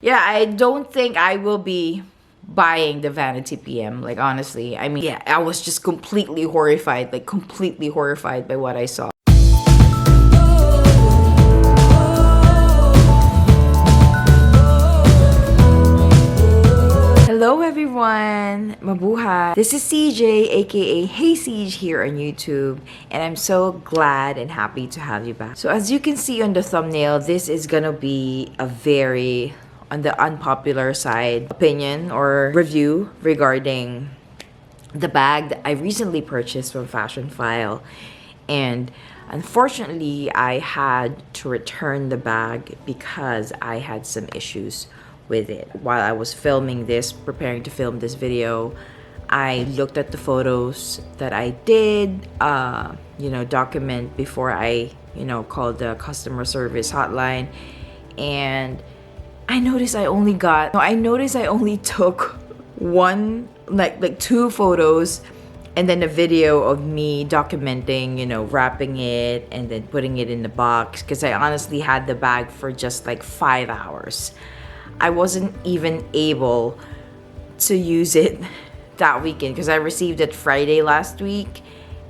yeah, I don't think I will be buying the Vanity PM. Like, honestly, I mean, yeah, I was just completely horrified, like completely horrified by what I saw. Hello everyone! Mabuhay! This is CJ, aka Hey Siege here on YouTube, and I'm so glad and happy to have you back. So as you can see on the thumbnail, this is gonna be a very on the unpopular side opinion or review regarding the bag that I recently purchased from Fashionphile. And unfortunately, I had to return the bag because I had some issues with it. While I was filming this, preparing to film this video, I looked at the photos that I did, document before I, called the customer service hotline, and I noticed I only took one, like 2 photos, and then a video of me documenting, wrapping it and then putting it in the box, because I honestly had the bag for just like 5 hours. I wasn't even able to use it that weekend because I received it Friday last week,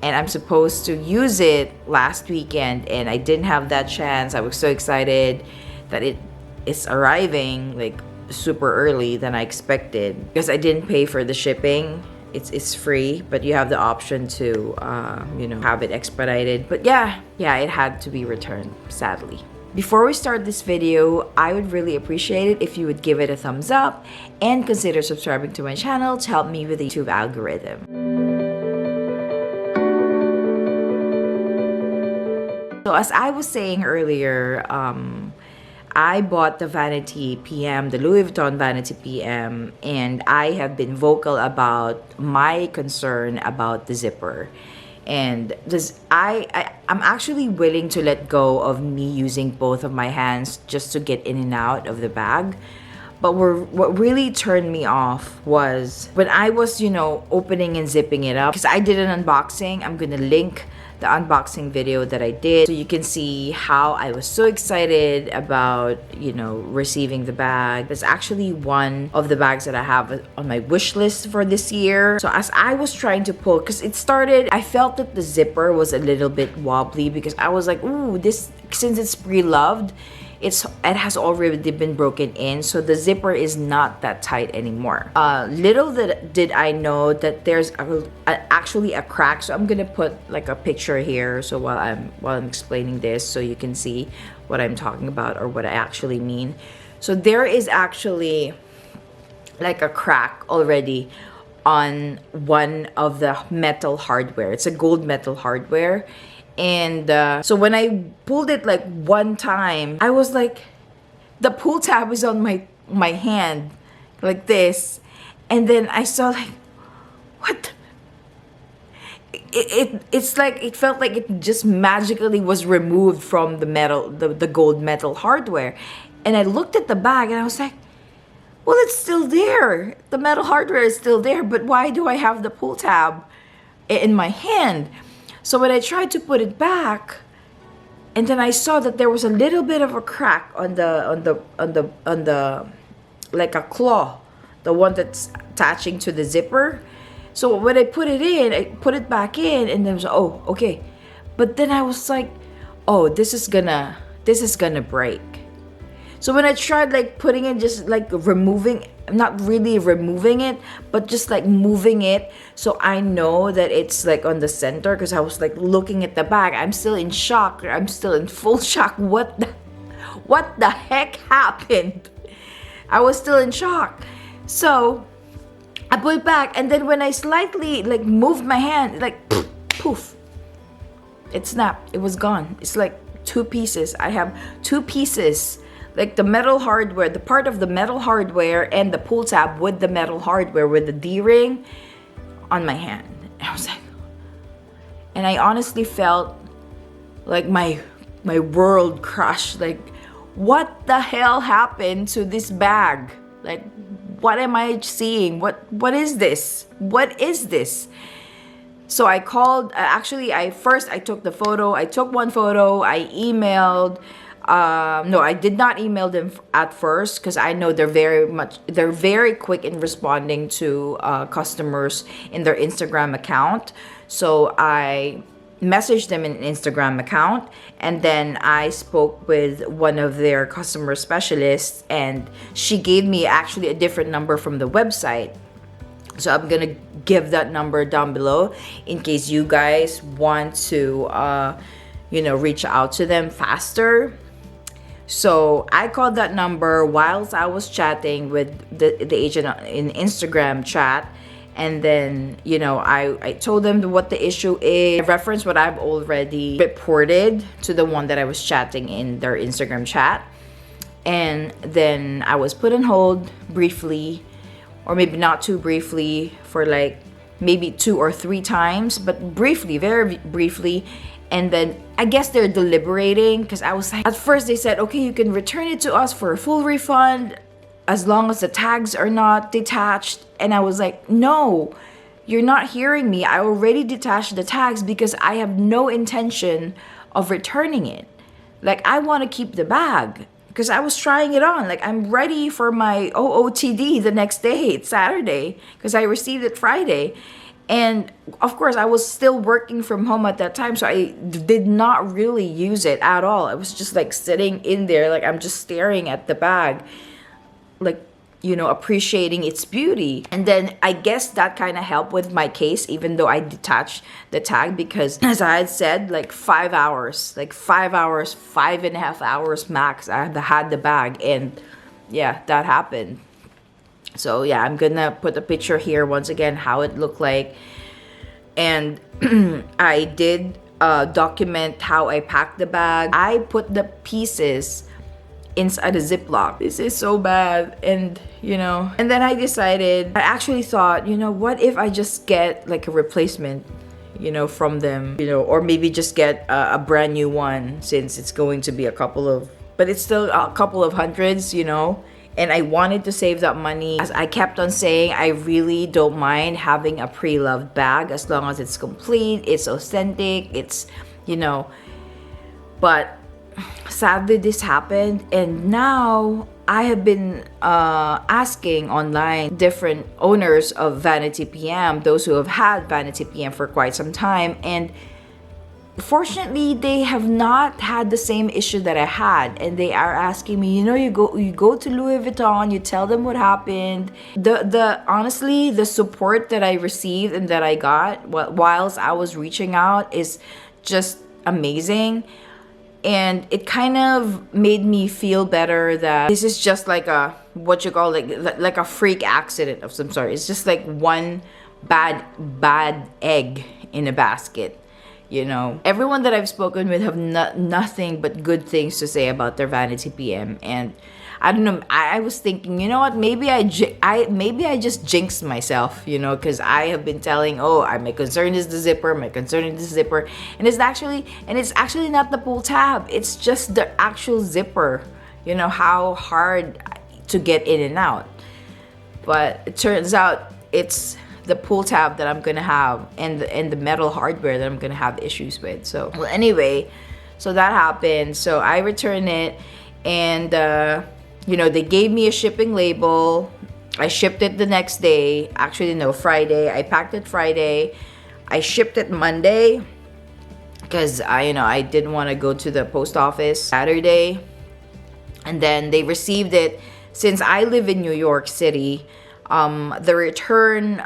and I'm supposed to use it last weekend, and I didn't have that chance. I was so excited that it's arriving like super early than I expected because I didn't pay for the shipping. It's free, but you have the option to have it expedited. But yeah, it had to be returned, sadly. Before we start this video, I would really appreciate it if you would give it a thumbs up and consider subscribing to my channel to help me with the YouTube algorithm. So as I was saying earlier, I bought the Vanity PM, the Louis Vuitton Vanity PM, and I have been vocal about my concern about the zipper. And I'm actually willing to let go of me using both of my hands just to get in and out of the bag. But what really turned me off was when I was, opening and zipping it up. Because I did an unboxing. I'm gonna link the unboxing video that I did so you can see how I was so excited about, receiving the bag. It's actually one of the bags that I have on my wish list for this year. So as I was trying to pull, because it started, I felt that the zipper was a little bit wobbly because I was like, ooh, this, since it's pre-loved, it has already been broken in, so the zipper is not that tight anymore. Little did I know that there's actually a crack. So I'm gonna put like a picture here, so while I'm explaining this, so you can see what I'm talking about or what I actually mean. So there is actually like a crack already on one of the metal hardware. It's a gold metal hardware. And so when I pulled it like one time, I was like, the pull tab is on my hand like this, and then I saw like, what? It's like it felt like it just magically was removed from the metal, the gold metal hardware. And I looked at the bag and I was like, well, it's still there. The metal hardware is still there, but why do I have the pull tab in my hand? So when I tried to put it back, and then I saw that there was a little bit of a crack on the like a claw, the one that's attaching to the zipper. So when I put it in, I put it back in, and then I was like, oh, okay. But then I was like, oh, this is gonna break. So when I tried like putting in, just like removing, not really removing it, but just like moving it, so I know that it's like on the center, because I was like looking at the bag. I'm still in shock. I'm still in full shock. What the heck happened? I was still in shock. So I put it back, and then when I slightly like moved my hand, like poof, it snapped. It was gone. It's like 2 pieces. I have 2 pieces. Like the metal hardware, the part of the metal hardware and the pull tab with the metal hardware with the D-ring on my hand. And I was like, and I honestly felt like my world crushed. Like, what the hell happened to this bag? Like, what am I seeing? What is this? What is this? So I called, I took the photo. I took one photo. I emailed No, I did not email them at first because I know they're very quick in responding to customers in their Instagram account. So I messaged them in an Instagram account, and then I spoke with one of their customer specialists, and she gave me actually a different number from the website. So I'm gonna give that number down below in case you guys want to reach out to them faster. So I called that number whilst I was chatting with the agent in Instagram chat. And then, I told them what the issue is. I referenced what I've already reported to the one that I was chatting in their Instagram chat. And then I was put on hold briefly, or maybe not too briefly, for like maybe 2 or 3 times, but briefly, very briefly. And then I guess they're deliberating, because I was like, at first they said, okay, you can return it to us for a full refund as long as the tags are not detached. And I was like, no, you're not hearing me. I already detached the tags because I have no intention of returning it. Like, I want to keep the bag because I was trying it on. Like, I'm ready for my OOTD the next day. It's Saturday because I received it Friday. And of course, I was still working from home at that time, so I did not really use it at all. I was just like sitting in there, like I'm just staring at the bag, like, appreciating its beauty. And then I guess that kind of helped with my case, even though I detached the tag, because as I had said, like 5 hours, 5.5 hours max, I had the bag. And yeah, that happened. So yeah, I'm gonna put a picture here once again how it looked like. And I did document how I packed the bag. I put the pieces inside a Ziploc. This is so bad. And and then I decided, I actually thought, what if I just get like a replacement from them, or maybe just get a brand new one, since it's going to be but it's still a couple of hundreds, and I wanted to save that money. As I kept on saying, I really don't mind having a pre-loved bag as long as it's complete, it's authentic, it's, but sadly this happened. And now I have been asking online different owners of Vanity PM, those who have had Vanity PM for quite some time, and fortunately they have not had the same issue that I had. And they are asking me, you go to Louis Vuitton, you tell them what happened. Honestly, the support that I received and that I got whilst I was reaching out is just amazing. And it kind of made me feel better that this is just like a, what you call, like a freak accident of some sort. It's just like one bad egg in a basket. Everyone that I've spoken with have nothing but good things to say about their Vanity PM. And I don't know, I was thinking, you know what, maybe I just jinxed myself, because I have been telling, my concern is the zipper, and it's actually not the pull tab, it's just the actual zipper, how hard to get in and out. But it turns out it's the pull tab that I'm gonna have, and the metal hardware that I'm gonna have issues with. So well, anyway, so that happened. So I returned it, and they gave me a shipping label. I shipped it the next day. Actually, no, Friday. I packed it Friday. I shipped it Monday because I didn't want to go to the post office Saturday. And then they received it. Since I live in New York City, the return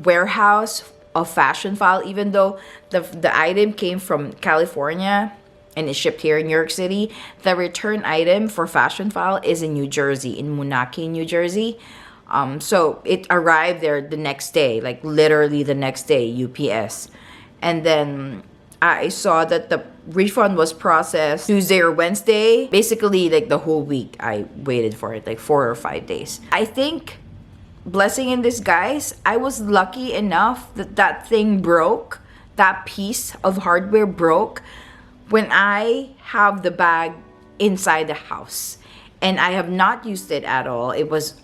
warehouse of Fashionphile, even though the item came from California and is shipped here in New York City, the return item for Fashionphile is in New Jersey, in Moonachie, New Jersey. So it arrived there the next day, like literally the next day, UPS. And then I saw that the refund was processed Tuesday or Wednesday. Basically, like the whole week, I waited for it, like 4 or 5 days. I think, blessing in disguise, I was lucky enough that thing broke, that piece of hardware broke when I have the bag inside the house. And I have not used it at all.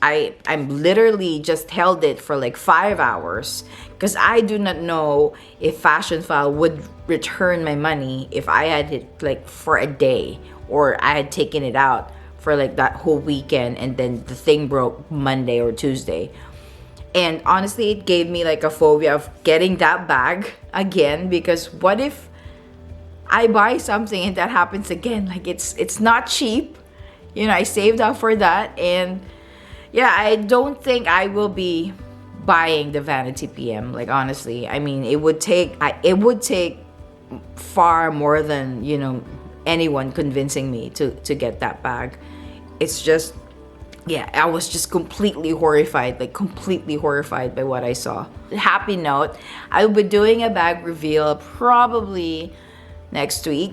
I'm literally just held it for like 5 hours because I do not know if Fashionphile would return my money if I had it like for a day or I had taken it out for like that whole weekend, and then the thing broke Monday or Tuesday. And honestly, it gave me like a phobia of getting that bag again, because what if I buy something and that happens again? Like, it's not cheap. You know, I saved up for that, and yeah, I don't think I will be buying the Vanity PM. Like, honestly, I mean, it would take far more than, you know, anyone convincing me to get that bag. It's just, yeah, I was just completely horrified, like completely horrified by what I saw. Happy note, I will be doing a bag reveal probably next week.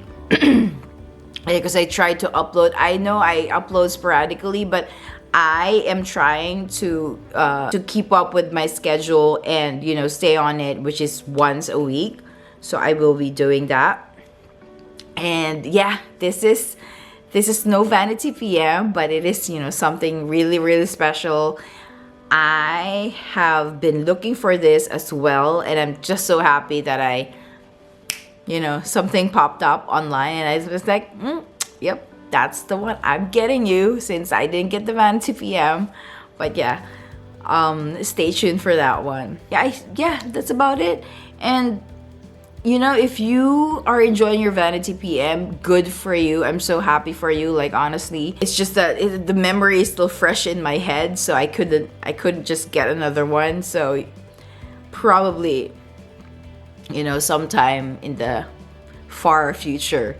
Because I tried to upload. I know I upload sporadically, but I am trying to keep up with my schedule and, you know, stay on it, which is once a week. So I will be doing that. And yeah, this is no Vanity PM, but it is, you know, something really, really special. I have been looking for this as well, and I'm just so happy that you know, something popped up online, and I was like, yep, that's the one I'm getting you, since I didn't get the Vanity PM. But yeah, stay tuned for that one. Yeah, that's about it. And you know, if you are enjoying your Vanity PM, good for you. I'm so happy for you. Like, honestly, it's just that the memory is still fresh in my head, so I couldn't just get another one. So probably, you know, sometime in the far future.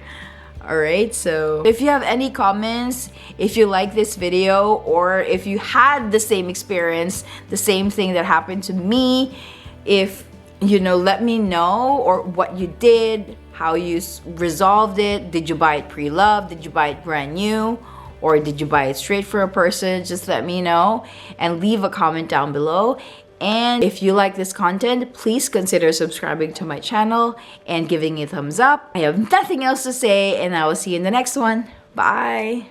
All right, so if you have any comments, if you like this video, or if you had the same experience, the same thing that happened to me, if you know, let me know, or what you did, how you resolved it. Did you buy it pre-loved? Did you buy it brand new? Or did you buy it straight for a person? Just let me know and leave a comment down below. And if you like this content, please consider subscribing to my channel and giving it a thumbs up. I have nothing else to say, and I will see you in the next one. Bye!